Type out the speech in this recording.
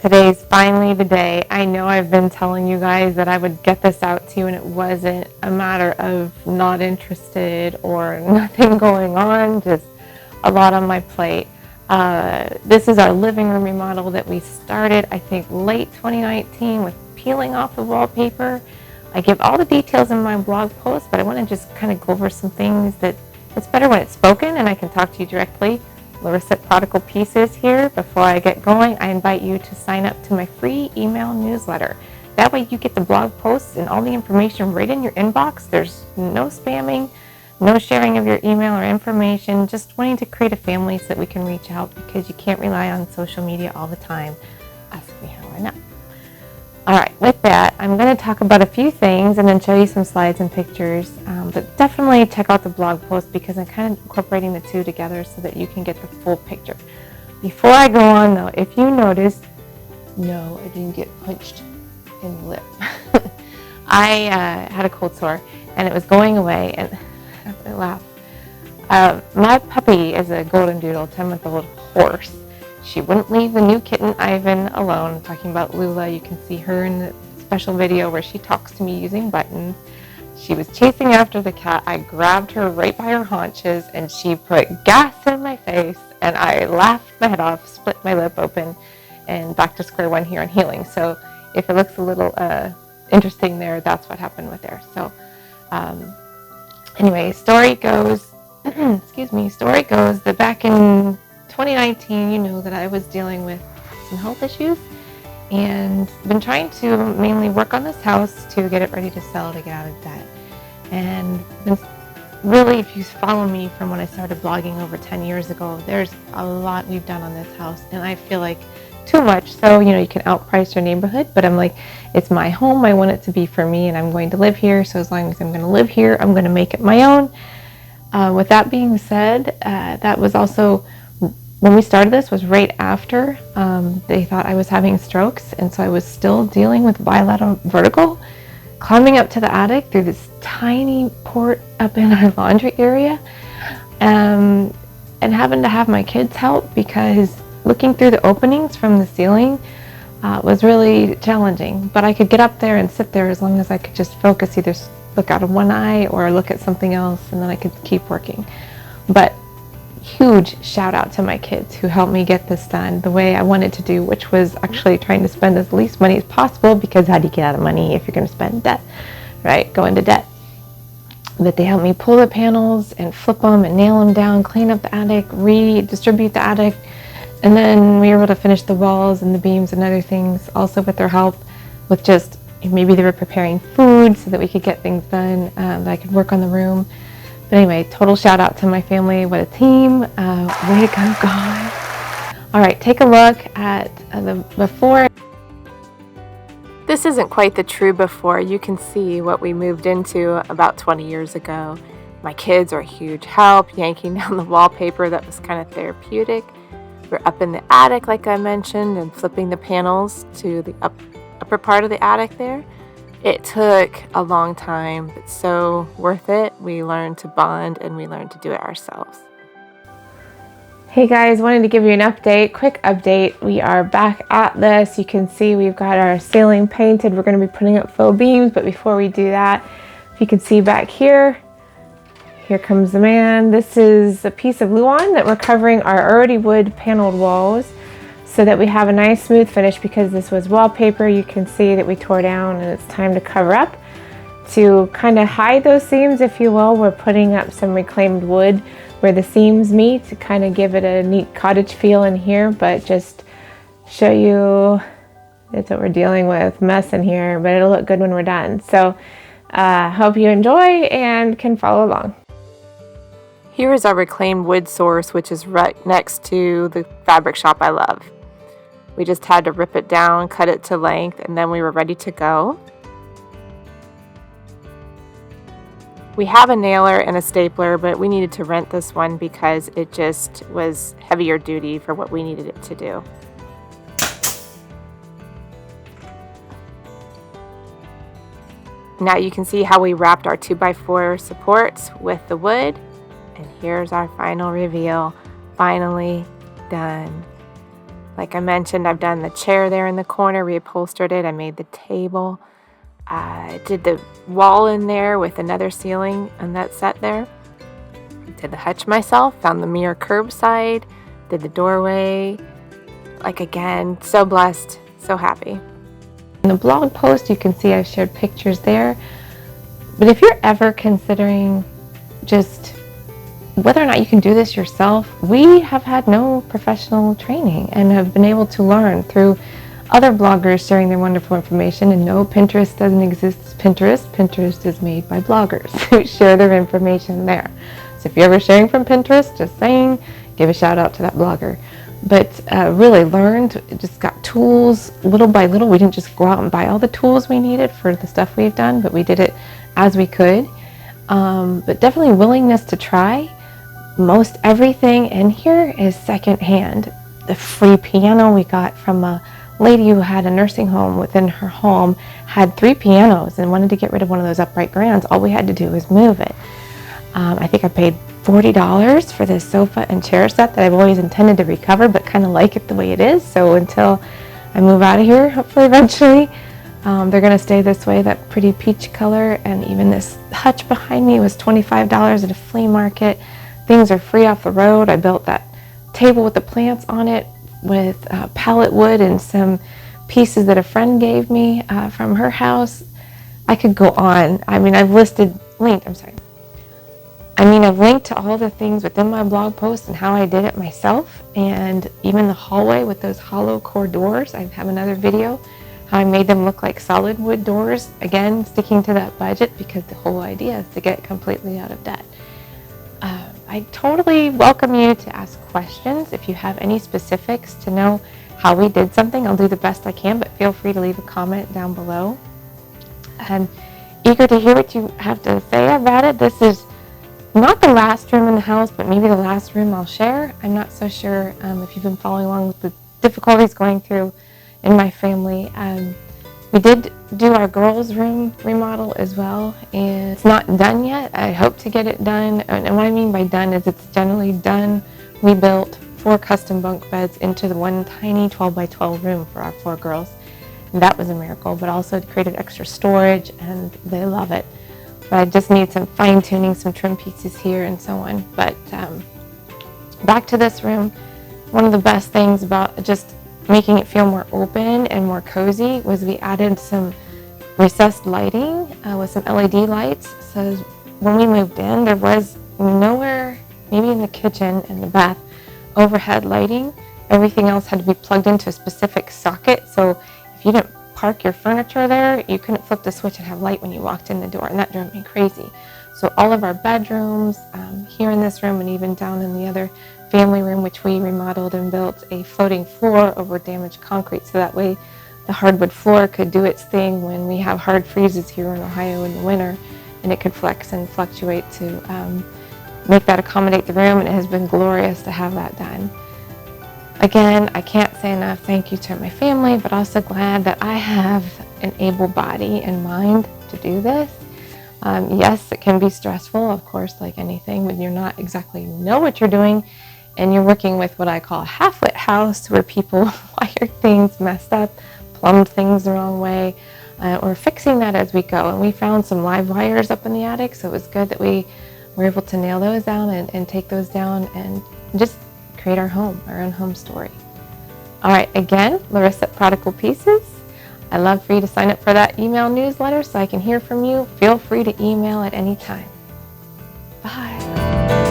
Today's finally the day. I know I've been telling you guys that I would get this out to you, and it wasn't a matter of not interested or nothing going on, just a lot on my plate. This is our living room remodel that we started, I think, late 2019 with peeling off the wallpaper. I give all the details in my blog post, but I want to just kind of go over some things that it's better when it's spoken and I can talk to you directly. Reciprocal pieces here. Before I get going, I invite you to sign up to my free email newsletter. That way you get the blog posts and all the information right in your inbox. There's no spamming, no sharing of your email or information, just wanting to create a family so that we can reach out, because you can't rely on social media all the time. Ask me how I know. All right, with that, I'm going to talk about a few things and then show you some slides and pictures, but definitely check out the blog post because I'm kind of incorporating the two together so that you can get the full picture. Before I go on though, if you notice, no, I didn't get punched in the lip. I had a cold sore and it was going away, and I laugh. My puppy is a golden doodle, 10-month-old horse. She wouldn't leave the new kitten, Ivan, alone. I'm talking about Lula. You can see her in the special video where she talks to me using buttons. She was chasing after the cat. I grabbed her right by her haunches, and she put gas in my face, and I laughed my head off, split my lip open, and back to square one here on healing. So if it looks a little interesting there, that's what happened with there. So anyway, story goes, story goes that back in 2019, you know that I was dealing with some health issues and been trying to mainly work on this house to get it ready to sell to get out of debt. And been really, if you follow me from when I started blogging over 10 years ago, there's a lot we've done on this house, and I feel like too much. So, you can outprice your neighborhood, but I'm like, it's my home. I want it to be for me, and I'm going to live here. So as long as I'm going to live here, I'm going to make it my own. With that being said, that was also, when we started this was right after they thought I was having strokes, and so I was still dealing with bilateral vertigo, climbing up to the attic through this tiny port up in our laundry area, and having to have my kids help because looking through the openings from the ceiling was really challenging. But I could get up there and sit there as long as I could just focus, either look out of one eye or look at something else, and then I could keep working. But huge shout out to my kids who helped me get this done the way I wanted to do, which was actually trying to spend as least money as possible, because how do you get out of money if you're going to spend debt, right? Go into debt. But they helped me pull the panels and flip them and nail them down, clean up the attic, redistribute the attic, and then we were able to finish the walls and the beams and other things also with their help, with just maybe they were preparing food so that we could get things done, that I could work on the room. But anyway, total shout out to my family. What a team. Way to go, guys. All right, take a look at the before. This isn't quite the true before. You can see what we moved into about 20 years ago. My kids are a huge help, yanking down the wallpaper. That was kind of therapeutic. We're up in the attic, like I mentioned, and flipping the panels to the upper part of the attic there. It took a long time, but so worth it. We learned to bond and we learned to do it ourselves. Hey guys, wanted to give you an update, quick update. We are back at this. You can see we've got our ceiling painted. We're going to be putting up faux beams, but before we do that, if you can see back here, here comes the man. This is a piece of Luan that we're covering our already wood paneled walls, so that we have a nice smooth finish. Because this was wallpaper, you can see that we tore down, and it's time to cover up to kind of hide those seams, if you will. We're putting up some reclaimed wood where the seams meet to kind of give it a neat cottage feel in here, but just show you that's what we're dealing with, mess in here, but it'll look good when we're done. So hope you enjoy and can follow along. Here is our reclaimed wood source, which is right next to the fabric shop I love. We just had to rip it down, cut it to length, and then we were ready to go. We have a nailer and a stapler, but we needed to rent this one because it just was heavier duty for what we needed it to do. Now you can see how we wrapped our 2x4 supports with the wood, and here's our final reveal. Finally done. Like I mentioned, I've done the chair there in the corner, reupholstered it. I made the table. I did the wall in there with another ceiling on that set there. Did the hutch myself, found the mirror curbside, did the doorway. Like again, so blessed, so happy. In the blog post, you can see I've shared pictures there. But if you're ever considering just whether or not you can do this yourself, we have had no professional training and have been able to learn through other bloggers sharing their wonderful information. And no, Pinterest doesn't exist as Pinterest. Pinterest is made by bloggers who share their information there. So if you're ever sharing from Pinterest, just saying, give a shout out to that blogger. But really learned, just got tools little by little. We didn't just go out and buy all the tools we needed for the stuff we've done, but we did it as we could. But definitely willingness to try. Most everything in here is secondhand. The free piano we got from a lady who had a nursing home within her home, had 3 pianos and wanted to get rid of one of those upright grands. All we had to do was move it. I think I paid $40 for this sofa and chair set that I've always intended to recover, but kind of like it the way it is. So until I move out of here, hopefully eventually, they're going to stay this way, that pretty peach color. And even this hutch behind me was $25 at a flea market. Things are free off the road. I built that table with the plants on it with pallet wood and some pieces that a friend gave me from her house. I could go on. I mean, I've linked to all the things within my blog post and how I did it myself, and even the hallway with those hollow core doors. I have another video how I made them look like solid wood doors. Again, sticking to that budget because the whole idea is to get completely out of debt. I totally welcome you to ask questions. If you have any specifics to know how we did something, I'll do the best I can, but feel free to leave a comment down below. I'm eager to hear what you have to say about it. This is not the last room in the house, but maybe the last room I'll share. I'm not so sure if you've been following along with the difficulties going through in my family. We did do our girls' room remodel as well, and it's not done yet. I hope to get it done, and what I mean by done is it's generally done. We built 4 custom bunk beds into the one tiny 12 by 12 room for our 4 girls, and that was a miracle, but also created extra storage, and they love it. But I just need some fine-tuning, some trim pieces here and so on. But back to this room, one of the best things about just making it feel more open and more cozy was we added some recessed lighting with some LED lights. So when we moved in, there was nowhere, maybe in the kitchen and the bath, overhead lighting. Everything else had to be plugged into a specific socket. So if you didn't park your furniture there, you couldn't flip the switch and have light when you walked in the door, and that drove me crazy. So all of our bedrooms, here in this room and even down in the other family room, which we remodeled and built a floating floor over damaged concrete, so that way the hardwood floor could do its thing when we have hard freezes here in Ohio in the winter, and it could flex and fluctuate to make that accommodate the room, and it has been glorious to have that done. Again, I can't say enough thank you to my family, but also glad that I have an able body and mind to do this. Yes, it can be stressful, of course, like anything, when you're not exactly know what you're doing, and you're working with what I call a half-lit house, where people wire things messed up, plumbed things the wrong way, or fixing that as we go. And we found some live wires up in the attic, so it was good that we were able to nail those down and take those down and just create our home, our own home story. All right, again, Larissa at Prodigal Pieces. I'd love for you to sign up for that email newsletter so I can hear from you. Feel free to email at any time. Bye.